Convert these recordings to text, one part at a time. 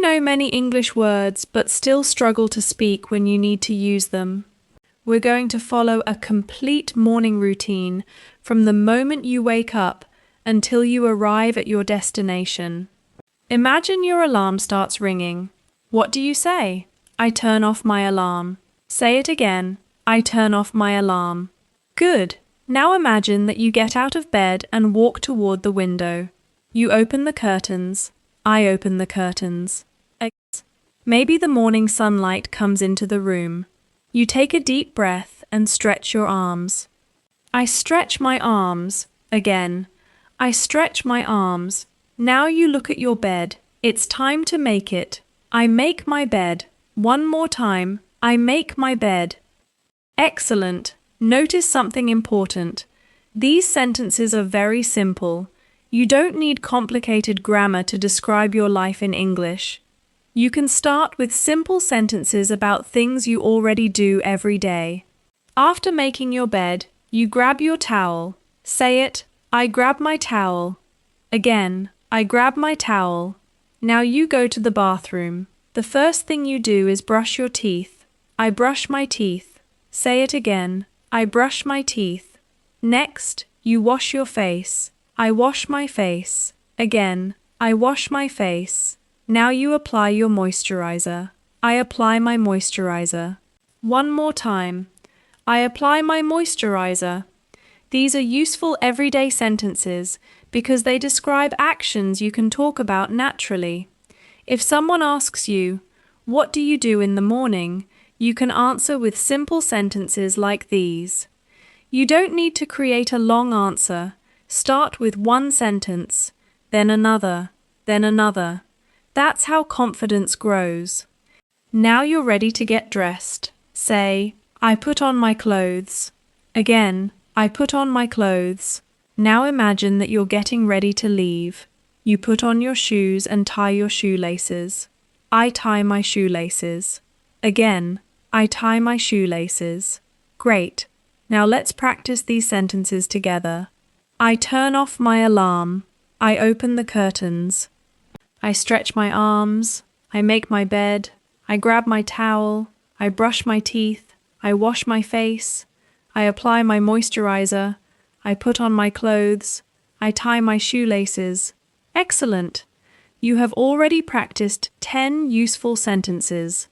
know many English words but still struggle to speak when you need to use them? We're going to follow a complete morning routine from the moment you wake up until you arrive at your destination. Imagine your alarm starts ringing. What do you say? I turn off my alarm. Say it again. I turn off my alarm. Good. Now imagine that you get out of bed and walk toward the window. You open the curtains. I open the curtains. Maybe the morning sunlight comes into the room. You take a deep breath and stretch your arms. I stretch my arms. Again. I stretch my arms. Now you look at your bed. It's time to make it. I make my bed. One more time. I make my bed. Excellent. Notice something important. These sentences are very simple. You don't need complicated grammar to describe your life in English. You can start with simple sentences about things you already do every day. After making your bed, you grab your towel. Say it, I grab my towel. Again, I grab my towel. Now you go to the bathroom. The first thing you do is brush your teeth. I brush my teeth. Say it again, I brush my teeth. Next, you wash your face. I wash my face. Again, I wash my face. Now you apply your moisturizer. I apply my moisturizer. One more time. I apply my moisturizer. These are useful everyday sentences because they describe actions you can talk about naturally. If someone asks you, "What do you do in the morning?" you can answer with simple sentences like these. You don't need to create a long answer. Start with one sentence, then another, then another. That's how confidence grows. Now you're ready to get dressed. Say, I put on my clothes. Again, I put on my clothes. Now imagine that you're getting ready to leave. You put on your shoes and tie your shoelaces. I tie my shoelaces. Again, I tie my shoelaces. Great. Now let's practice these sentences together. I turn off my alarm. I open the curtains. I stretch my arms. I make my bed. I grab my towel. I brush my teeth. I wash my face. I apply my moisturizer. I put on my clothes. I tie my shoelaces. Excellent! You have already practiced 10 useful sentences.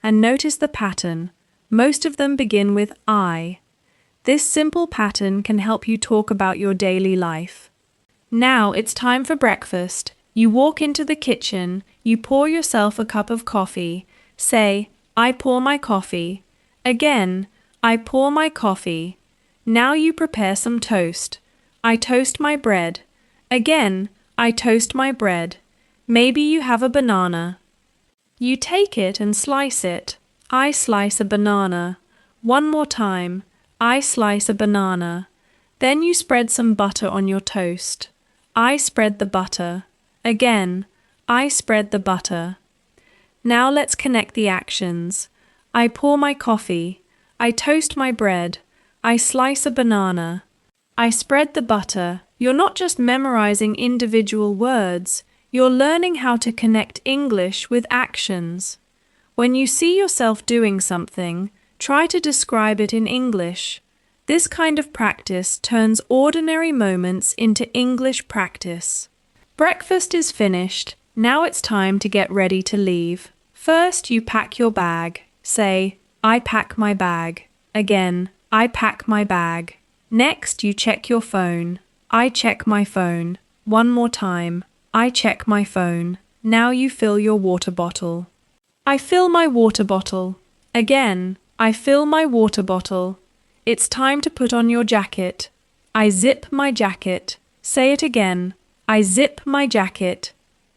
And notice the pattern. Most of them begin with I. This simple pattern can help you talk about your daily life. Now it's time for breakfast. You walk into the kitchen. You pour yourself a cup of coffee. Say, I pour my coffee. Again, I pour my coffee. Now you prepare some toast. I toast my bread. Again, I toast my bread. Maybe you have a banana. You take it and slice it. I slice a banana. One more time. I slice a banana. Then you spread some butter on your toast. I spread the butter. Again, I spread the butter. Now let's connect the actions. I pour my coffee. I toast my bread. I slice a banana. I spread the butter. You're not just memorizing individual words. You're learning how to connect English with actions. When you see yourself doing something, try to describe it in English. This kind of practice turns ordinary moments into English practice. Breakfast is finished. Now it's time to get ready to leave. First, you pack your bag. Say, I pack my bag. Again, I pack my bag. Next, you check your phone. I check my phone. One more time. I check my phone. Now you fill your water bottle. I fill my water bottle. Again, I fill my water bottle. It's time to put on your jacket. I zip my jacket. Say it again. I zip my jacket.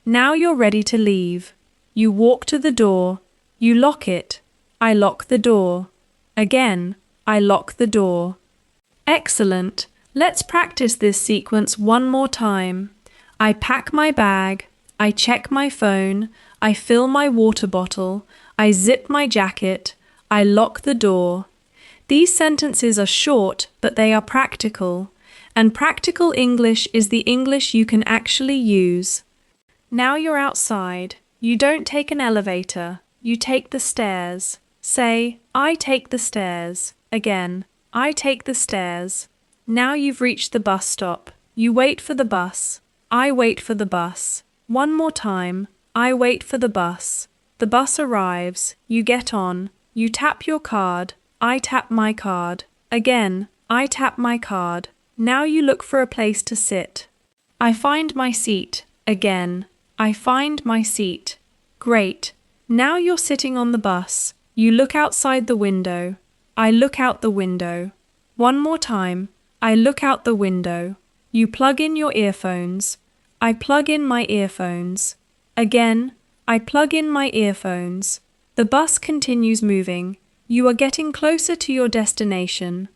Now you're ready to leave. You walk to the door. You lock it. I lock the door. Again, I lock the door. Excellent. Let's practice this sequence one more time. I pack my bag. I check my phone. I fill my water bottle. I zip my jacket. I lock the door. These sentences are short, but they are practical. And practical English is the English you can actually use. Now you're outside. You don't take an elevator, you take the stairs. Say, I take the stairs. Again, I take the stairs. Now you've reached the bus stop. You wait for the bus. I wait for the bus. One more time. I wait for the bus. The bus arrives. You get on. You tap your card. I tap my card. Again, I tap my card. Now you look for a place to sit. I find my seat. Again, I find my seat. Great. Now you're sitting on the bus. You look outside the window. I look out the window. One more time. I look out the window. You plug in your earphones. I plug in my earphones. Again, I plug in my earphones. The bus continues moving. You are getting closer to your destination.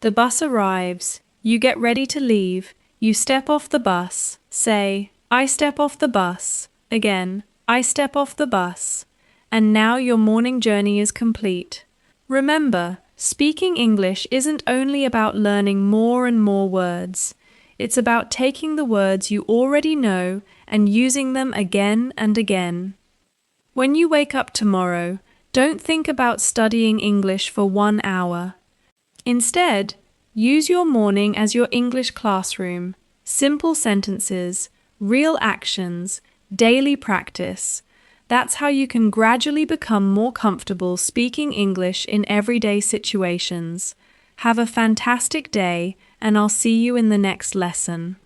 The bus arrives. You get ready to leave. You step off the bus. Say, I step off the bus. Again, I step off the bus. And now your morning journey is complete. Remember, speaking English isn't only about learning more and more words. It's about taking the words you already know and using them again and again. When you wake up tomorrow, don't think about studying English for 1 hour. Instead, use your morning as your English classroom. Simple sentences, real actions, daily practice. That's how you can gradually become more comfortable speaking English in everyday situations. Have a fantastic day, and I'll see you in the next lesson.